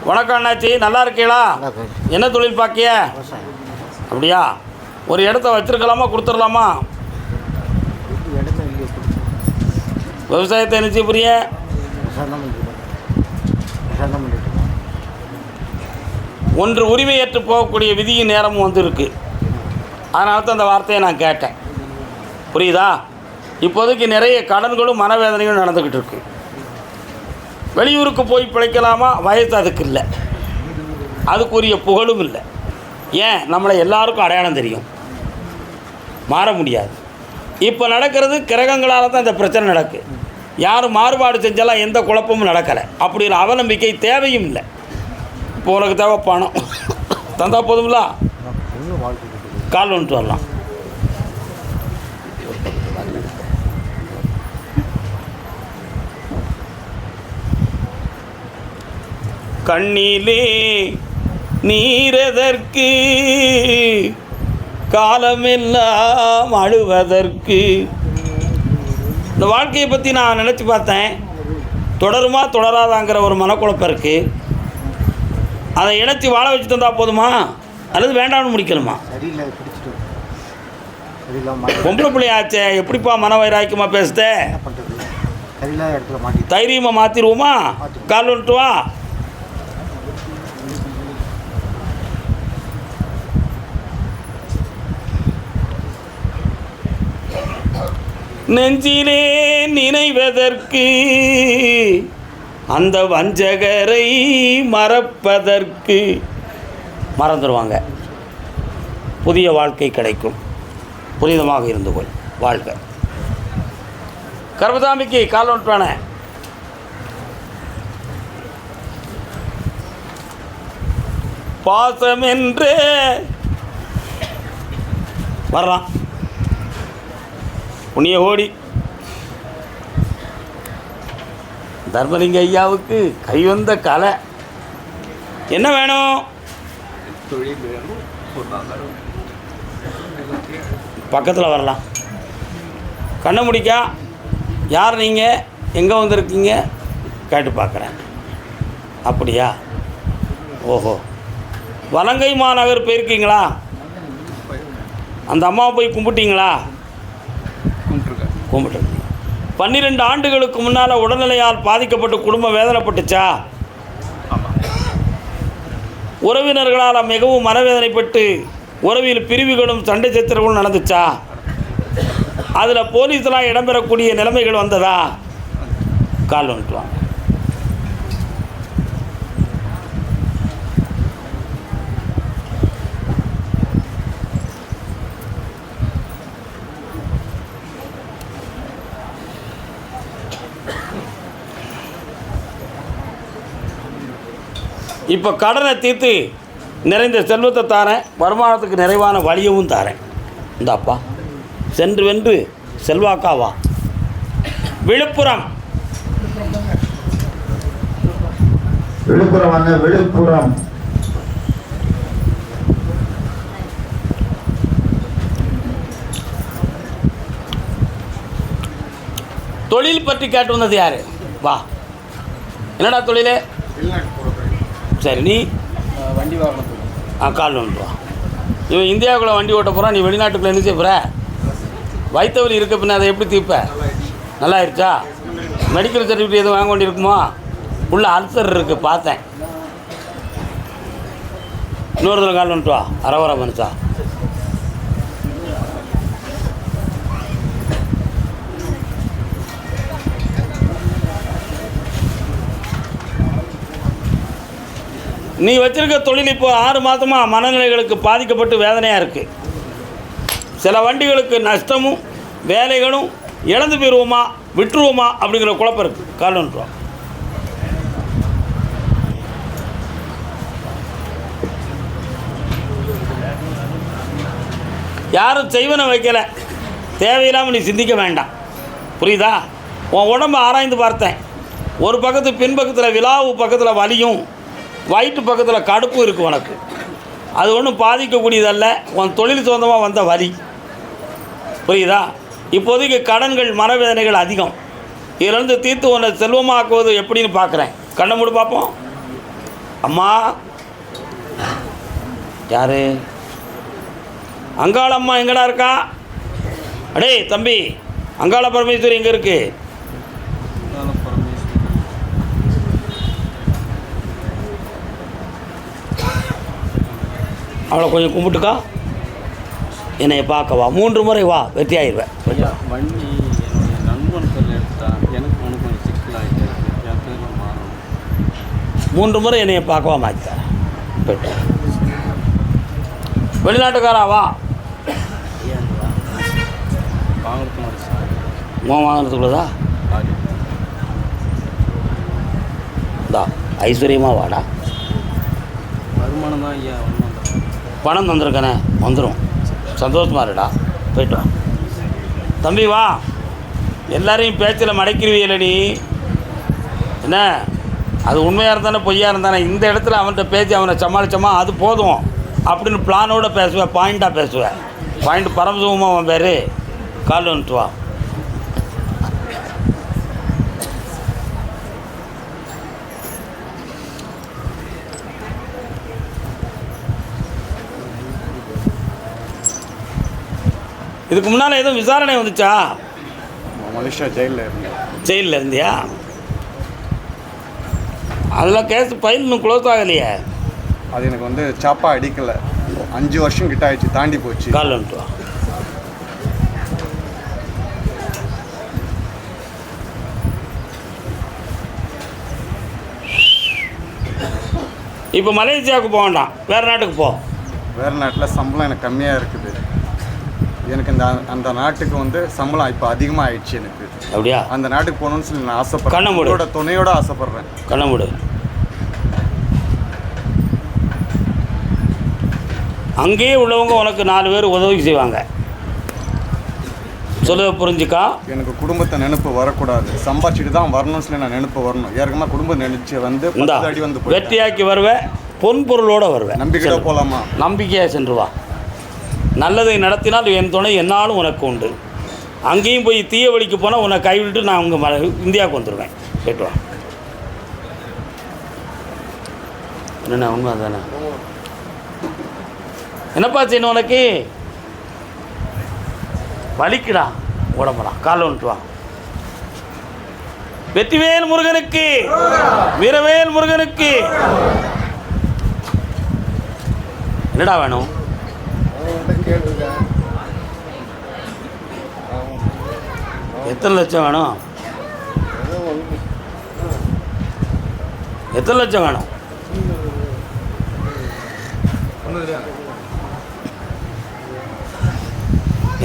வணக்கம் அண்ணாச்சி, நல்லா இருக்கீங்களா? என்ன தொழில் பார்க்கிய? அப்படியா? ஒரு இடத்த வச்சுருக்கலாமா, கொடுத்துடலாமா? விவசாயத்தை என்ன செய்ய புரிய? ஒன்று உரிமையற்று போகக்கூடிய விதியின் நேரமும் வந்துருக்கு. அதனால தான் அந்த வார்த்தையை நான் கேட்டேன். புரியுதா? இப்போதைக்கு நிறைய கடன்களும் மனவேதனைகளும் நடந்துக்கிட்டு இருக்கு. வெளியூருக்கு போய் பிழைக்கலாமா? வயசு அதுக்கு இல்லை, அதுக்குரிய புகழும் இல்லை. ஏன்? நம்மளை எல்லாருக்கும் அடையாளம் தெரியும், மாற முடியாது. இப்போ நடக்கிறது கிரகங்களால் தான் இந்த பிரச்சனை நடக்கு. யாரும் மாறுபாடு செஞ்சாலும் எந்த குழப்பமும் நடக்கலை. அப்படி ஒரு அவநம்பிக்கை தேவையும் இல்லை. இப்போ உனக்கு தேவை பணம் தந்தா போதுங்களா? கால் வந்துட்டு வரலாம். கண்ணிலே நீரெதற்கு, காலமெல்லாம் அழுவதற்கு. இந்த வாழ்க்கையை பற்றி நான் நினச்சி பார்த்தேன். தொடருமா தொடராதாங்கிற ஒரு மனக்குழப்பம் இருக்குது. அதை இணைச்சி வாழ வச்சு தந்தால் போதுமா, அல்லது வேண்டாம்னு முடிக்கணுமா? பொம்பளை பிள்ளையாச்சே, எப்படிப்பா மன வைராக்கியமாக பேசுத? தைரியமாக மாற்றிடுவோமா? கால் வந்துட்டு வா. நெஞ்சிலே நினைவதற்கு, அந்த வஞ்சகரை மறப்பதற்கு. மறந்துடுவாங்க, புதிய வாழ்க்கை கிடைக்கும். புனிதமாக இருந்து கொள், வாழ்க. கர்மதாமிக்கு கால் ஒன்றான பாசம் என்று வரலாம். புண்ணிய கோடி தர்மலிங்க ஐயாவுக்கு கைவந்த கலை. என்ன வேணும்? பக்கத்தில் வரலாம். கண்ணை முடிக்கா. யார் நீங்கள்? எங்கே வந்திருக்கீங்க? கேட்டு பார்க்குறேன். அப்படியா? ஓஹோ, வலங்கை மாநகர் போயிருக்கீங்களா? அந்த அம்மாவை போய் கும்பிட்டீங்களா? கும்பிட்டு 12 ஆண்டுகளுக்கு முன்னால் உடல்நிலையால் பாதிக்கப்பட்டு குடும்பம் வேதனைப்பட்டுச்சா? உறவினர்களால் மிகவும் மனவேதனைப்பட்டு உறவில் பிரிவுகளும் சண்டை சச்சரவுகளும் நடந்துச்சா? அதில் போலீஸ்லாம் இடம்பெறக்கூடிய நிலைமைகள் வந்ததா? கால் வந்துட்டுவாங்க. இப்போ கடனை தீர்த்து நிறைந்த செல்வத்தை தாரேன், வருமானத்துக்கு நிறைவான வழியவும் தாரேன். இந்தாப்பா, சென்று வென்று செல்வாக்காவா. விழுப்புரம். விழுப்புரம் அண்ணா, விழுப்புரம். தொழில் பற்றி கேட்டு வந்தது யாரு? வா. என்னடா தொழில்? சரி, நீ வண்டி வாகனம். கால் வந்துட்டு வா. இவன் இந்தியாவுக்குள்ளே வண்டி ஓட்ட போகிறான், நீ வெளிநாட்டுக்குள்ளே என்ன செய்ய போகிற? வயிற்றுவலி இருக்க பின்ன அதை எப்படி தீர்ப்ப? நல்லா ஆயிடுச்சா? மெடிக்கல் சர்டிஃபிகேட் எதுவும் வாங்க வேண்டியிருக்குமா? உள்ள அல்சர் இருக்குது, பார்த்தேன். இன்னொரு தடவை கால் வந்துட்டு வா. அரவரா மனுஷா. நீ வச்சிருக்க தொழில் இப்போ 6 மாதமாக மனநிலைகளுக்கு பாதிக்கப்பட்டு வேதனையாக இருக்குது. சில வண்டிகளுக்கு நஷ்டமும் வேலைகளும் இழந்து போயிடுவோமா விட்டுருவோமா அப்படிங்கிற குழப்பம் இருக்குது. கால் வந்துட்டோம். யாரும் செய்வனை வைக்கலை, தேவையில்லாமல் நீ சிந்திக்க வேண்டாம். புரியுதா? உன் உடம்பை ஆராய்ந்து பார்த்தேன். ஒரு பக்கத்து பின்பக்கத்தில் விலாவு பக்கத்தில் வலியும் வயிற்று பக்கத்தில் கடுப்பும் இருக்குது உனக்கு. அது ஒன்றும் பாதிக்கக்கூடியதல்ல, உன் தொழில் சொந்தமாக வந்த வலி. புரியுதா? இப்போதைக்கு கடன்கள் மனவேதனைகள் அதிகம். இதிலிருந்து தீர்த்து உன்னை செல்வமாக்குவது எப்படின்னு பார்க்குறேன். கண்ணை மூடி பார்ப்போம். அம்மா யாரு? அங்காள அம்மா எங்கடா இருக்கா? அடே தம்பி, அங்காள பரமேஸ்வரி எங்கே இருக்கு? அவளை கொஞ்சம் கும்பிட்டுக்கா, என்னை பார்க்க வா. 3 முறை வா, வெற்றி ஆயிடுவேன். வண்டி என்னுடைய நண்பன் பேரில் எடுத்தா எனக்கு ஒன்று கொஞ்சம் சிக்கலாகிட்டு என் பேரில் மாறணும். 3 முறை என்னைய பார்க்கவா மாற்றித்தார். போய்ட்டு வெளிநாட்டுக்காரா வா. வாங்குறது மாதிரி சார் வாங்குறதுக்குள்ளதா இந்தா ஐஸ்வர்யமாக வாடா. வருமானம் தான் ஐயா. பணம் தந்திருக்கனே, வந்துடும். சந்தோஷமா இருடா. போய்ட்டு வா தம்பி, வா. எல்லாரையும் பேச்சில் மடக்கிடுவீல நீ. என்ன அது உண்மையாக இருந்தானே பொய்யா இருந்தானே, இந்த இடத்துல அவன்கிட்ட பேசி அவனை சமாளித்தோமா அது போதும் அப்படின்னு பிளானோடு பேசுவேன், பாயிண்ட்டாக பேசுவேன். பாயிண்ட் பரமசிவமாக அவன் பேர். கால் வந்துட்டு வா. இதுக்கு முன்னால் எதுவும் விசாரணை வந்துச்சா? மலேசியா ஜெயிலில் இருந்தேன். ஜெயிலில் இருந்தியா? அதெல்லாம் கேஸ் ஃபைல் இன்னும் க்ளோஸ் ஆகலையே. அது எனக்கு வந்து சாப்பா அடிக்கலை. 5 வருஷம் கிட்ட ஆயிடுச்சு, தாண்டி போச்சு. கால் வந்துட்டு வா. இப்போ மலேசியாவுக்கு போக வேண்டாம், வேறு நாட்டுக்கு போ. வேறு நாட்டில் சம்பளம் எனக்கு கம்மியாக இருக்குது. எனக்கு அந்த நாட்டுக்கு வந்து சம்பளம் இப்போ அதிகமாக ஆயிடுச்சு எனக்கு. அப்படியா? அந்த நாட்டுக்கு போகணும்னு சொல்லி நான் ஆசைப்படுறேன். கண்ணை துணையோட ஆசைப்படுறேன். கண்ணை மூடு. அங்கேயே உள்ளவங்க உனக்கு 4 பேர் உதவி செய்வாங்க. சொல்ல புரிஞ்சுக்கா? எனக்கு குடும்பத்தை நினைப்பு வரக்கூடாது, சம்பாதிச்சுட்டு தான் வரணும்னு சொல்லி நான் நினைப்பு வரணும். ஏற்கனவே குடும்பம் நினைச்சு வந்து 10 அடி வந்து வெற்றியாக்கி வருவேன், பொன் பொருளோடு வருவேன். நம்பிக்கையோட போகலாமா? நம்பிக்கையாக சென்று வா. நல்லதை நடத்தினால் என் துணை என்னாலும் உனக்கு உண்டு. அங்கேயும் போய் தீய வழிக்கு போனால் உன்னை கைவிட்டு நான் உங்கள் இந்தியாவுக்கு வந்துடுவேன். போய்ட்டு வா. என்னண்ணா உண்மை தானே? என்னப்பா செய்யணும் உனக்கு? வலிக்குடா, உடம்புலாம். கால் வந்துட்டு வா. வெற்றிவேல் முருகனுக்கு, வீரவேல் முருகனுக்கு. என்னடா வேணும்? எத்தனை லட்சம் வேணும்? எத்தனை லட்சம் வேணும்?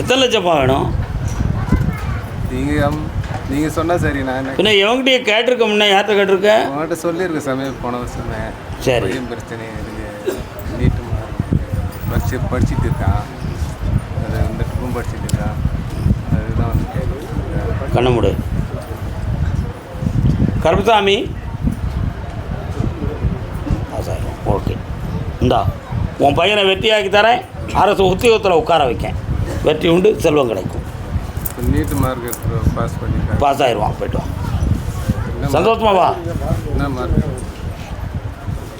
எத்தனை லட்சம்ப்பா வேணும்? நீங்கள் சொன்னால் சரி. நான் என்ன பின்ன எவங்கிட்டே கேட்டிருக்க முன்னே? யார்கிட்ட கேட்டிருக்க? உங்கள்கிட்ட சொல்லியிருக்கேன் சமயம் போன வருஷமே. சரி, பிரச்சனை இருக்குது. நீட்டு படிச்சுட்டு இருக்கான். அது இந்த ட்ரிப்பும் படிச்சுட்டு இருக்கான். அதுதான் வந்து கண்ணமுடு. கருப்புசாமி ஆசாரம். ஓகே, இந்தா உன் பையனை வெற்றியாக்கி தரேன். அரசு உத்தியோகத்தில் உட்கார வைக்கேன். வெற்றி உண்டு, செல்வம் கிடைக்கும். நீட்டு மார்க் பாஸ் பண்ணியிருக்கான். பாஸ் ஆயிடுவான். போய்ட்டு வா. சந்தோஷமா வா. என்ன மார்க்?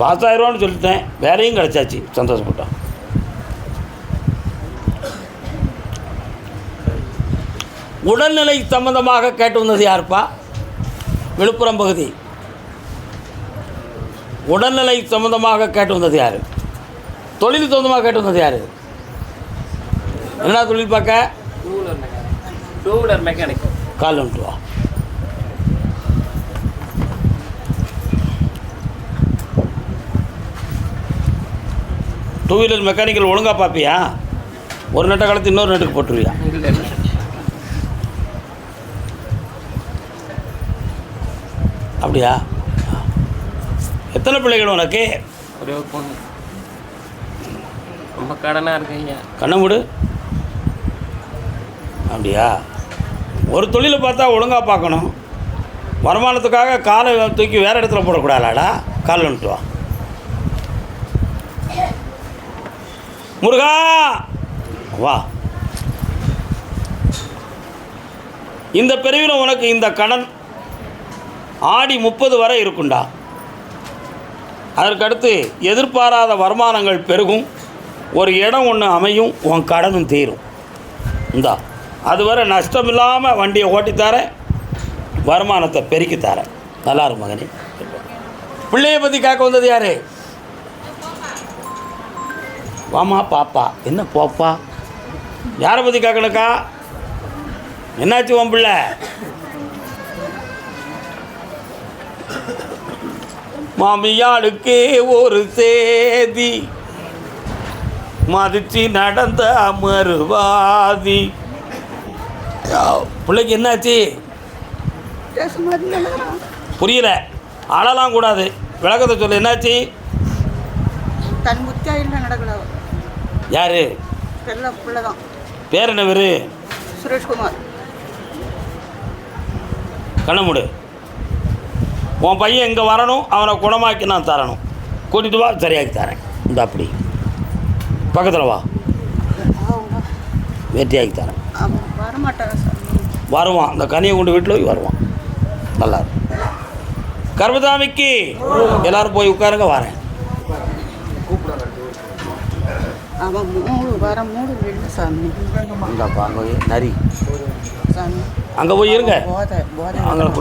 பாஸ் ஆயிடுவான்னு சொல்லிட்டேன். வேலையும் கிடைச்சாச்சு. சந்தோஷப்பட்டோம். உடல்நிலை சம்பந்தமாக கேட்டு வந்தது யாருப்பா? விழுப்புரம் பகுதி. உடல்நிலை சம்பந்தமாக கேட்டு வந்தது யார்? தொழில் சொந்தமாக கேட்டு வந்தது யார்? என்ன தொழில் பார்க்க? Two wheeler mechanic. கால் வந்துட்டு வா. டூ வீலர் மெக்கானிக்கல் ஒழுங்காக பார்ப்பியா? ஒரு நட்டை கலத்து இன்னொரு நட்டுக்கு போட்டுருவியா? அப்படியா? எத்தனை பிள்ளைகள் உனக்கு? ஒரே ஒரு பொண்ணு. ரொம்ப கடனாக இருக்கீங்க. கண்ணை மூடு. அப்படியா? ஒரு தொழிலை பார்த்தா ஒழுங்காக பார்க்கணும். வருமானத்துக்காக காலை தூக்கி வேறு இடத்துல போடக்கூடாதாடா. கால் வந்துட்டு வா. முருகா வா. இந்த பிரிவில் உனக்கு இந்த கடன் ஆடி 30 வரை இருக்குண்டா. அதற்கடுத்து எதிர்பாராத வருமானங்கள் பெருகும், ஒரு இடம் ஒன்று அமையும், உன் கடனும் தீரும். இந்தா அதுவரை நஷ்டம் இல்லாமல் வண்டியை ஓட்டித்தரேன், வருமானத்தை பெருக்கி தரேன். நல்லா இருக்கும் மகனே. பிள்ளையை பற்றி கேட்க வந்தது யாரு? வாமா பாப்பா. என்ன போப்பா? யாரை பற்றி கேட்கணுக்கா? என்னாச்சு உன் பிள்ளை? மாமியாளுக்கே ஒரு சேதி, மதிச்சு நடந்த மறுவாதி. பிள்ளைக்கு என்னாச்சு? புரியல, அழலாம் கூடாது, விளக்கத்தை சொல்லு. என்னாச்சு? தன் முத்தியாயில் நடக்கல. யாரு? பிள்ளை தான். பேர் என்ன பேரு? சுரேஷ்குமார். கண்ணமுடு. உன் பையன் இங்கே வரணும், அவனை குணமாக்கி நான் தரணும். கூட்டிகிட்டு வா, சரியாக்கி தரேன். இந்த அப்படி பக்கத்தில் வா, வெட்டியாக்கி தரேன். வரமாட்டாங்க சார். வருவான், இந்த கனியை கொண்டு வீட்டில் போய் வருவான். நல்லா இருக்கும். கர்மதாமிக்கு எல்லாரும் போய் உட்காருங்க, வரேன். அவன் 3 வாரம் 3 வெள்ளி சாமி. அங்கே போய் நரி சாமி அங்கே போய் இருங்க. போதை அங்கே